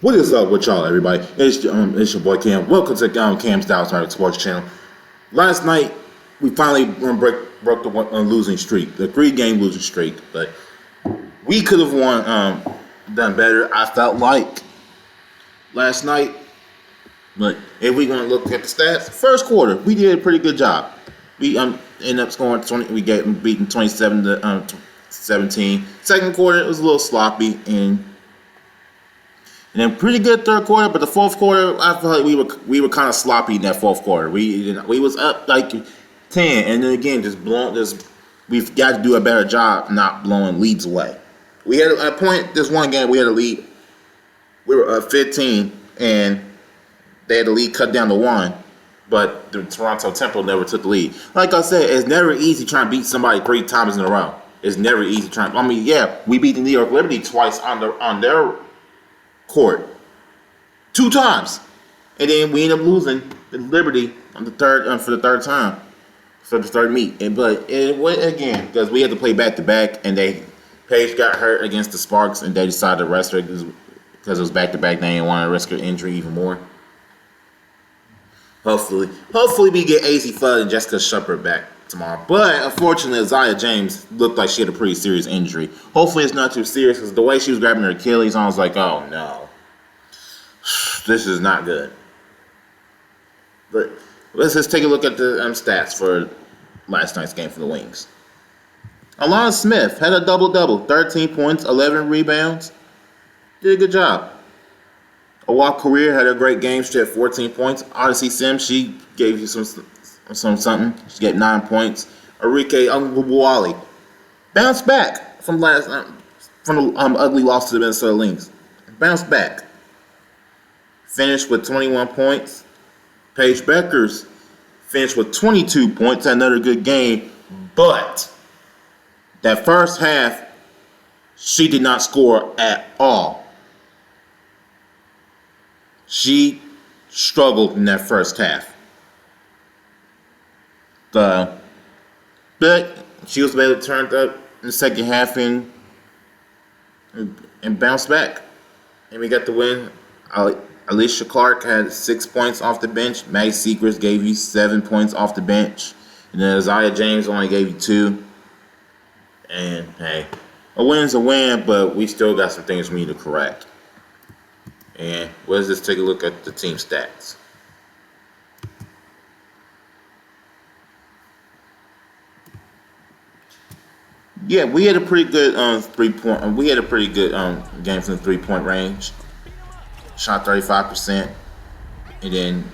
What is up with y'all, everybody? It's your boy Cam. Welcome to Cam's Dallas Mavericks Sports Channel. Last night, we finally broke the losing streak, the 3-game losing streak. But we could have done better. I felt like last night. But if we're gonna look at the stats, first quarter we did a pretty good job. We ended up scoring 20. We got beaten 27 to 17. Second quarter it was a little sloppy and then pretty good third quarter, but the fourth quarter, I feel like we were kind of sloppy in that fourth quarter. We was up like 10, and then again we've got to do a better job not blowing leads away. We had a point this one game we had a lead. We were up 15, and they had the lead cut down to 1, but the Toronto Temple never took the lead. Like I said, it's never easy trying to beat somebody 3 times in a row. It's never easy trying. I mean, yeah, we beat the New York Liberty twice on their court 2 times, and then we end up losing the Liberty on the third for the third time for the third meet. But it went again because we had to play back to back, and Paige got hurt against the Sparks, and they decided to rest her because it was back to back. They didn't want to risk her injury even more. Hopefully we get AZ Fudd and Jessica Shepard back tomorrow. But unfortunately, Isaiah James looked like she had a pretty serious injury. Hopefully it's not too serious because the way she was grabbing her Achilles, I was like, oh no, this is not good. But let's just take a look at the stats for last night's game for the Wings. Alana Smith had a double-double, 13 points, 11 rebounds. Did a good job. Awak Career had a great game. She had 14 points. Odyssey Sims, she gave you some something. She got 9 points. Arike Ungwuali bounced back from the ugly loss to the Minnesota Lynx. Bounced back. Finished with 21 points. Paige Beckers finished with 22 points. Another good game. But that first half, she did not score at all. She struggled in that first half. But she was able to turn it up in the second half and bounce back. And we got the win. Alicia Clark had 6 points off the bench. Maddie Secrets gave you 7 points off the bench. And then Isaiah James only gave you 2. And hey, a win's a win, but we still got some things we need to correct. And let's just take a look at the team stats. Yeah, we had a pretty good 3-point. We had a pretty good game from the 3-point range. Shot 35%, and then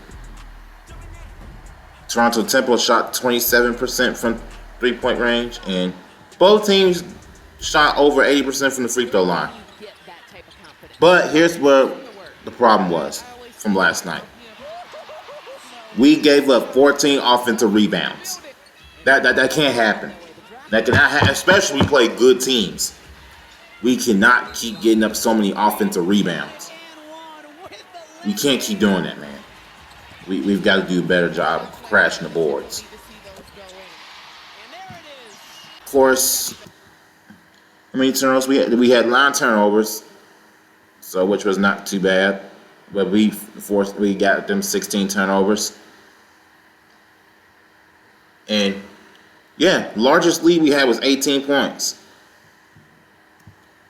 Toronto Temple shot 27% from 3-point range, and both teams shot over 80% from the free throw line. But here's what the problem was from last night. We gave up 14 offensive rebounds. That can't happen. That cannot happen, especially when we play good teams. We cannot keep getting up so many offensive rebounds. We can't keep doing that, man. We've got to do a better job of crashing the boards. Of course, how many turnovers we had 9 turnovers. So, which was not too bad, but we got them 16 turnovers, and yeah, largest lead we had was 18 points.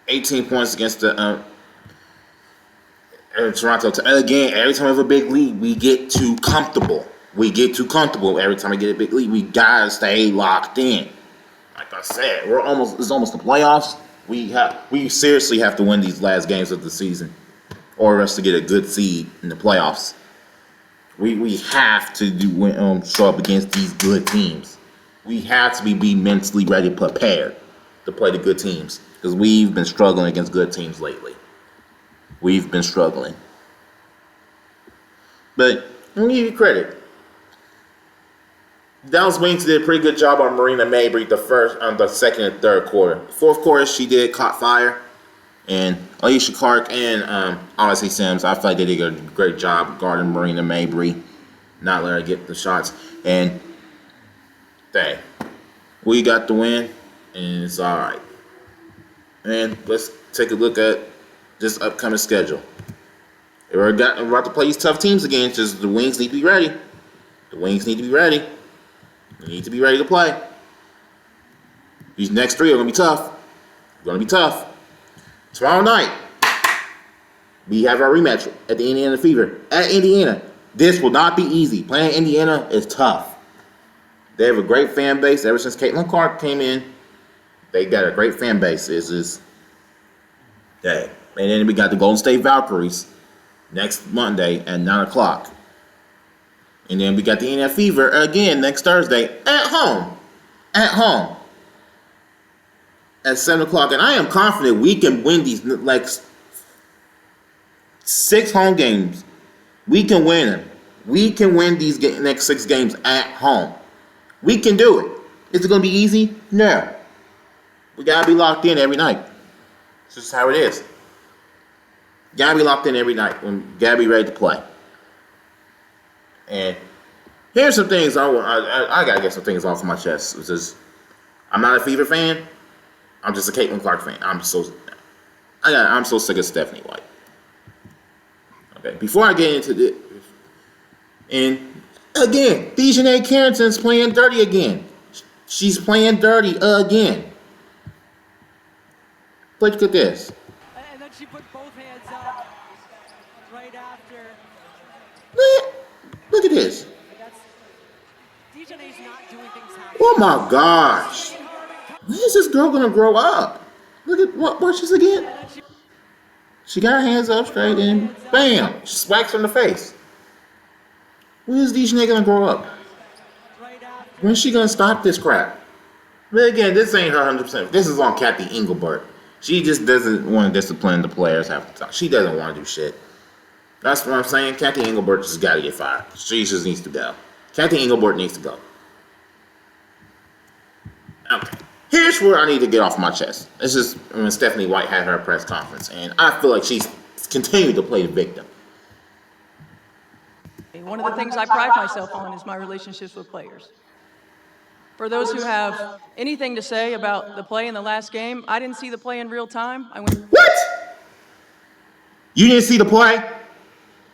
18 points against the Toronto. And again, every time we have a big lead, we get too comfortable. Every time we get a big lead, we gotta stay locked in. Like I said, it's almost the playoffs. We seriously have to win these last games of the season, or us to get a good seed in the playoffs. We have to show up against these good teams. We have to be mentally ready, prepared to play the good teams, because we've been struggling against good teams lately. We've been struggling, but let me give you credit. Dallas Wings did a pretty good job on Marina Mabry the second and third quarter. Fourth quarter, she caught fire. And Alicia Clark and Odyssey Sims, I feel like they did a great job guarding Marina Mabry, not letting her get the shots. And we got the win, and it's all right. And let's take a look at this upcoming schedule. We're about to play these tough teams again. Just the Wings need to be ready. The Wings need to be ready. They need to be ready to play. These next three are going to be tough. Going to be tough. Tomorrow night, we have our rematch at the Indiana Fever. At Indiana. This will not be easy. Playing Indiana is tough. They have a great fan base. Ever since Caitlin Clark came in, they got a great fan base. And then we got the Golden State Valkyries next Monday at 9 o'clock. And then we got the Indiana Fever again next Thursday at home. At home. At 7 o'clock. And I am confident we can win these, like, 6 home games. We can win them. We can win these next 6 games at home. We can do it. Is it going to be easy? No. We got to be locked in every night. It's just how it is. Got to be locked in every night. Got to be ready to play. And here's some things I got to get some things off my chest. It's just, I'm not a Fever fan. I'm just a Caitlin Clark fan. I'm so sick of Stephanie White. Okay, before I get into this, and again, Dijonai Carrington's playing dirty again. She's playing dirty again. Look at this. And then she put both hands up right after. Look at this. Dijonai's not doing things half. Oh my gosh. When is this girl gonna grow up? Look at watch this again. She got her hands up straight and bam, she smacks her in the face. When is Dijonai gonna grow up? When's she gonna stop this crap? But again, this ain't her 100%. This is on Kathy Engelbert. She just doesn't want to discipline the players half the time. She doesn't want to do shit. That's what I'm saying. Kathy Engelbert just got to get fired. She just needs to go. Kathy Engelbert needs to go. Okay. Here's where I need to get off my chest. This is when Stephanie White had her press conference, and I feel like she's continued to play the victim. One of the things I pride myself on is my relationships with players. For those who have anything to say about the play in the last game, I didn't see the play in real time. What? You didn't see the play?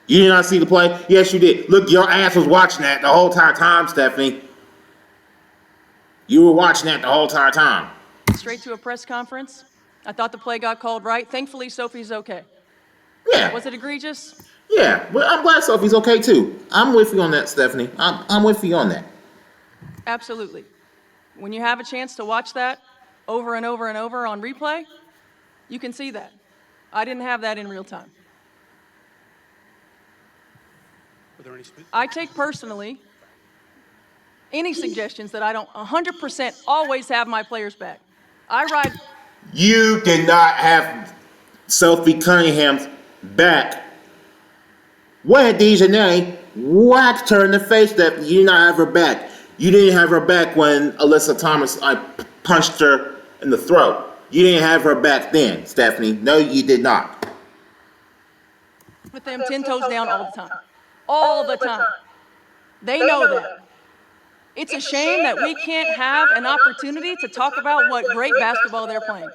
You did not see the play? Yes, you did. Look, your ass was watching that the whole entire time, Stephanie. You were watching that the whole entire time. Straight to a press conference. I thought the play got called right. Thankfully, Sophie's okay. Yeah. Was it egregious? Yeah, but I'm glad Sophie's okay too. I'm with you on that, Stephanie. I'm with you on that. Absolutely. When you have a chance to watch that over and over and over on replay, you can see that. I didn't have that in real time. I take personally any suggestions that I don't 100% always have my players back. I ride. You did not have Sophie Cunningham's back. When Dijonai whacked her in the face, that you did not have her back. You didn't have her back when Alyssa Thomas punched her in the throat. You didn't have her back then, Stephanie. No, you did not. With them 10 toes down all the time. All the time. They know that. It's a shame that we can't have an opportunity to talk about what great basketball they're playing.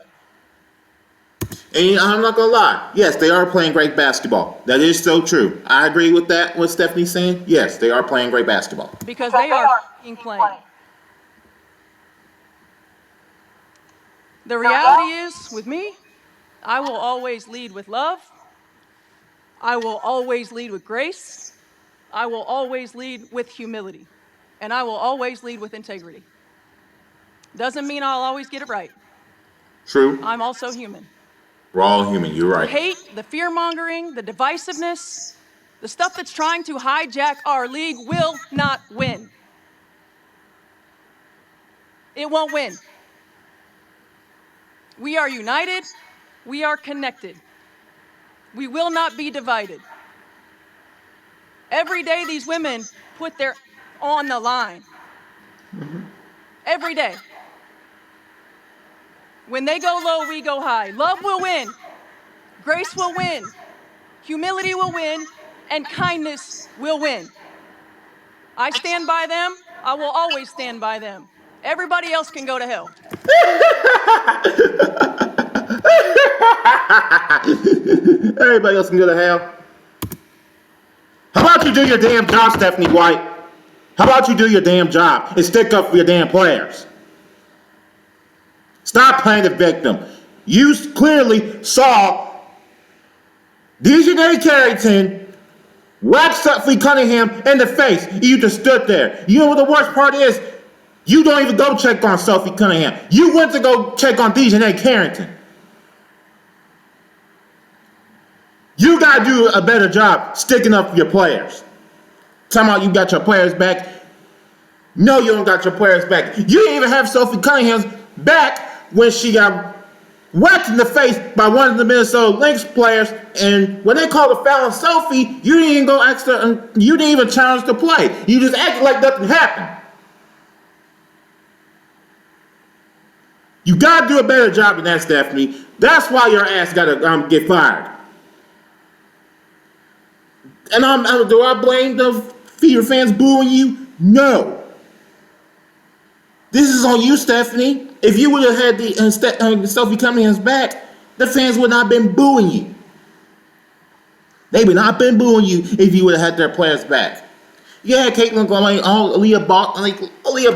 And I'm not gonna lie. Yes, they are playing great basketball. That is so true. I agree with that, what Stephanie's saying. Yes, they are playing great basketball. Because they are playing. The reality is, with me, I will always lead with love. I will always lead with grace. I will always lead with humility. And I will always lead with integrity. Doesn't mean I'll always get it right. True. I'm also human. We're all human, you're right. The hate, the fear-mongering, the divisiveness, the stuff that's trying to hijack our league will not win. It won't win. We are united. We are connected. We will not be divided. Every day these women put their on the line. Every day. When they go low, we go high. Love will win. Grace will win. Humility will win. And kindness will win. I stand by them. I will always stand by them. Everybody else can go to hell. Everybody else can go to hell. How about you do your damn job, Stephanie White? How about you do your damn job and stick up for your damn players? Stop playing the victim. You clearly saw Dijonai Carrington whack Stephanie Cunningham in the face. You just stood there. You know what the worst part is? You don't even go check on Sophie Cunningham. You went to go check on Dijonai Carrington. You gotta do a better job sticking up for your players. Talking about you got your players back. No, you don't got your players back. You didn't even have Sophie Cunningham's back when she got whacked in the face by one of the Minnesota Lynx players. And when they called a foul on Sophie, you didn't even go extra. You didn't even challenge the play. You just acted like nothing happened. You gotta do a better job than that, Stephanie. That's why your ass gotta get fired. And do I blame the Fever fans booing you? No. This is on you, Stephanie. If you would have had the Sophie Cunningham's back, the fans would not have been booing you. They would not have been booing you if you would have had their players back. Yeah, Caitlin going, Aaliyah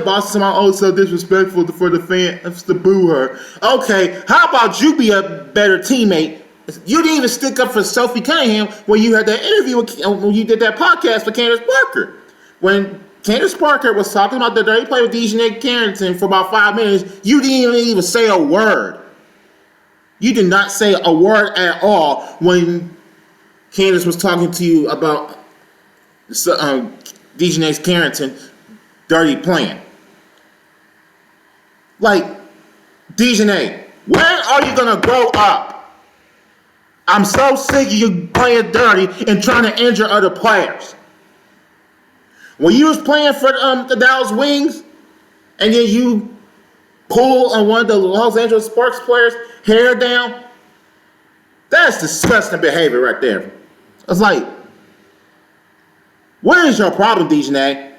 Boston, so disrespectful for the fans to boo her. Okay, how about you be a better teammate? You didn't even stick up for Sophie Cunningham when you had that interview when you did that podcast with Candace Parker. When Candace Parker was talking about the dirty play with Dijonai Carrington for about 5 minutes, you didn't even say a word. You did not say a word at all when Candace was talking to you about Dijonai Carrington dirty playing. Like, Dijonai, when are you going to grow up? I'm so sick of you playing dirty and trying to injure other players. When you was playing for the Dallas Wings, and then you pull on one of the Los Angeles Sparks players' hair down, that's disgusting behavior right there. It's like, what is your problem, Dijonai?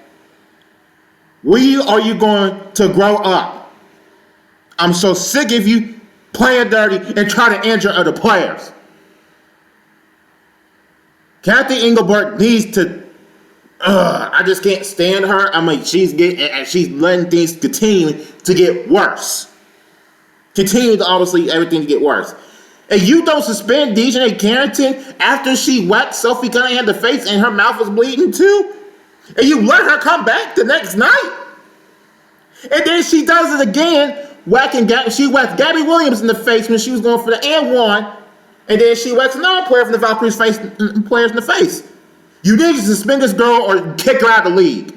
When are you going to grow up? I'm so sick of you playing dirty and trying to injure other players. Kathy Engelbert needs to. I just can't stand her. I mean, she's letting things continue to get worse. Continue to obviously everything to get worse. And you don't suspend Dijonai Carrington after she whacked Sophie Cunningham in the face and her mouth was bleeding too, and you let her come back the next night, and then she does it again, she whacked Gabby Williams in the face when she was going for the and-one. And then she whacks another player from the Valkyries players in the face. You need to suspend this girl or kick her out of the league.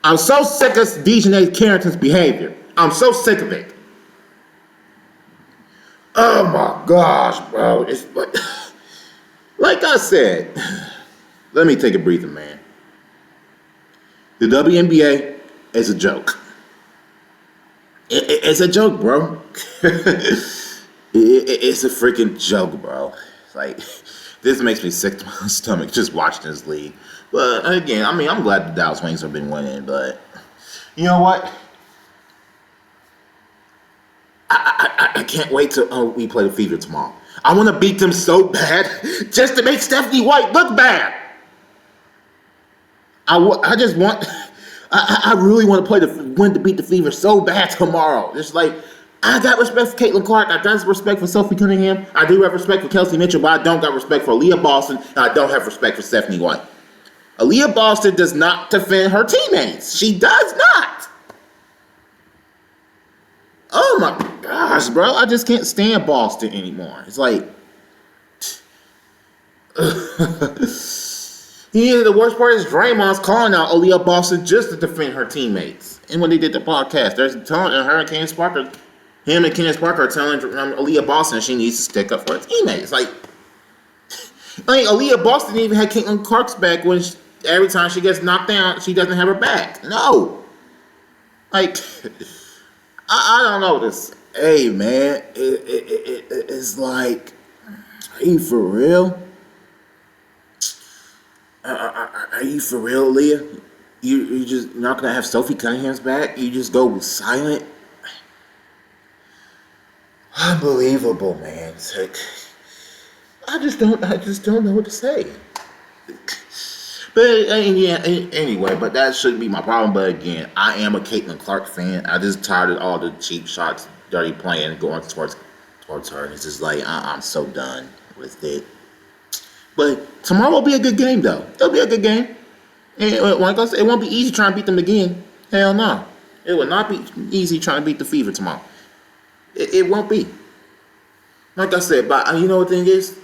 I'm so sick of Dijonai Carrington's behavior. I'm so sick of it. Oh my gosh, bro. It's like I said, let me take a breather, man. The WNBA is a joke. It's a joke, bro. It's a freaking joke, bro. Like, this makes me sick to my stomach just watching this league. But again, I mean, I'm glad the Dallas Wings have been winning, but you know what? I can't wait till we play the Fever tomorrow. I want to beat them so bad just to make Stephanie White look bad. I just want. I really want to win to beat the Fever so bad tomorrow. It's like, I got respect for Caitlin Clark. I got respect for Sophie Cunningham. I do have respect for Kelsey Mitchell, but I don't got respect for Aaliyah Boston, and I don't have respect for Stephanie White. Aaliyah Boston does not defend her teammates. She does not. Oh my gosh, bro. I just can't stand Boston anymore. It's like, the worst part is Draymond's calling out Aaliyah Boston just to defend her teammates. And when they did the podcast, there's telling her and Candace Parker, him and Candace Parker are telling Aaliyah Boston she needs to stick up for her teammates. Like Aaliyah Boston even had Caitlin Clark's back when every time she gets knocked down, she doesn't have her back. No. Like, I don't know this. Hey, man, it's like, are you for real? Are you for real, Leah? You're just not gonna have Sophie Cunningham's back? You just go silent? Unbelievable, man. It's like, I just don't know what to say. But yeah, anyway, but that shouldn't be my problem. But again, I am a Caitlin Clark fan. I just tired of all the cheap shots, dirty playing going towards her. It's just like I'm so done with it. But tomorrow will be a good game, though. It'll be a good game. And like I said, it won't be easy trying to beat them again. Hell no. It will not be easy trying to beat the Fever tomorrow. It won't be. Like I said, but you know what the thing is?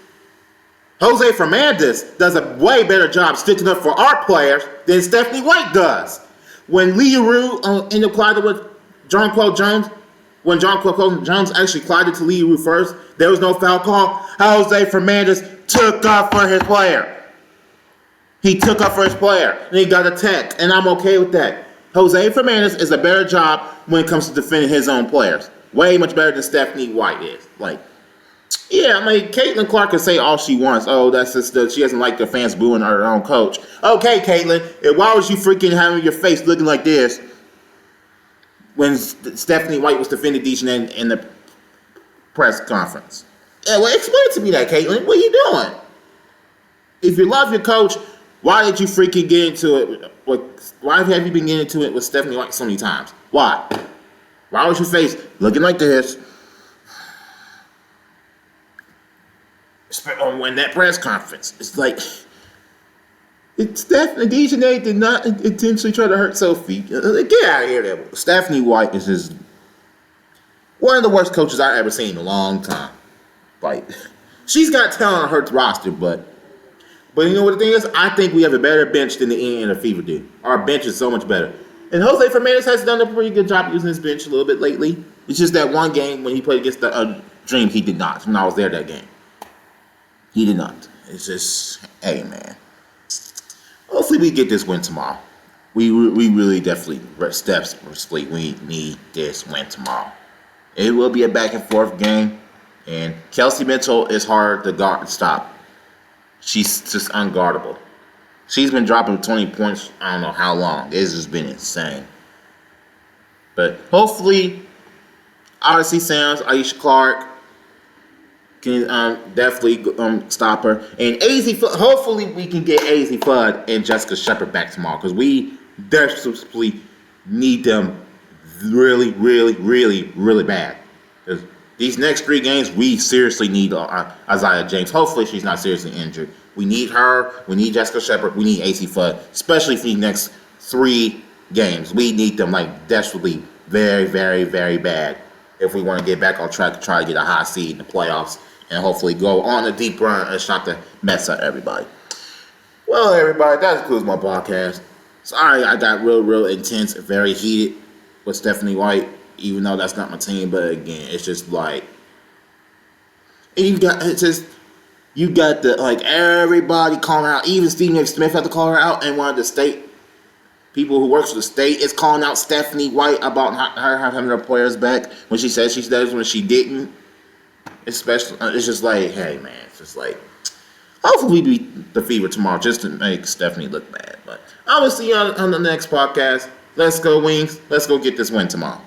Jose Fernandez does a way better job sticking up for our players than Stephanie White does. When Leah Rue ended up colliding with Jonquel Jones, when Jonquel Jones actually collided to Leah Rue first, there was no foul call. Jose Fernandez took up for his player. He took up for his player, and he got attacked, and I'm okay with that. Jose Fernandez is a better job when it comes to defending his own players. Way much better than Stephanie White is. Yeah, I mean, Caitlin Clark can say all she wants. Oh, that's just she doesn't like the fans booing her own coach. Okay, Caitlin, and why was you freaking having your face looking like this when Stephanie White was defending Dijonai in the press conference? Yeah, well, explain to me that, Caitlin. What are you doing? If you love your coach, why did you freaking get into it? Why have you been getting into it with Stephanie White so many times? Why? Why was your face looking like this? When that press conference, it's like Stephanie Dijonai did not intentionally try to hurt Sophie. Get out of here, Stephanie White is just one of the worst coaches I've ever seen in a long time. She's got talent on her roster, but you know what the thing is? I think we have a better bench than the and the Fever do. Our bench is so much better. And Jose Fernandez has done a pretty good job using his bench a little bit lately. It's just that one game when he played against the Dream, he did not. When I was there that game. He did not. It's just, hey, man. Hopefully we get this win tomorrow. We really definitely, we need this win tomorrow. It will be a back and forth game. And Kelsey Mitchell is hard to stop. She's just unguardable. She's been dropping 20 points, I don't know how long. It's just been insane. But hopefully, Odyssey Sam's, Aisha Clark, can definitely stop her. And hopefully we can get AZ Fudd and Jessica Shepard back tomorrow, because we desperately need them really, really, really, really bad. Because these next 3 games, we seriously need Isaiah James. Hopefully she's not seriously injured. We need her. We need Jessica Shepard. We need AC Fudd, especially for the next 3 games. We need them desperately, very, very, very bad if we want to get back on track to try to get a high seed in the playoffs and hopefully go on a deep run and shot to mess up everybody. Well, everybody, that concludes my podcast. Sorry I got real intense, very heated with Stephanie White, even though that's not my team. But again, it's just and you got everybody calling her out. Even Stephen A. Smith had to call her out, and one of the state people who works for the state is calling out Stephanie White about her having her players back when she said she does when she didn't. Especially, it's just hey man, it's just hopefully we beat the Fever tomorrow just to make Stephanie look bad. But I will see you on the next podcast. Let's go Wings. Let's go get this win tomorrow.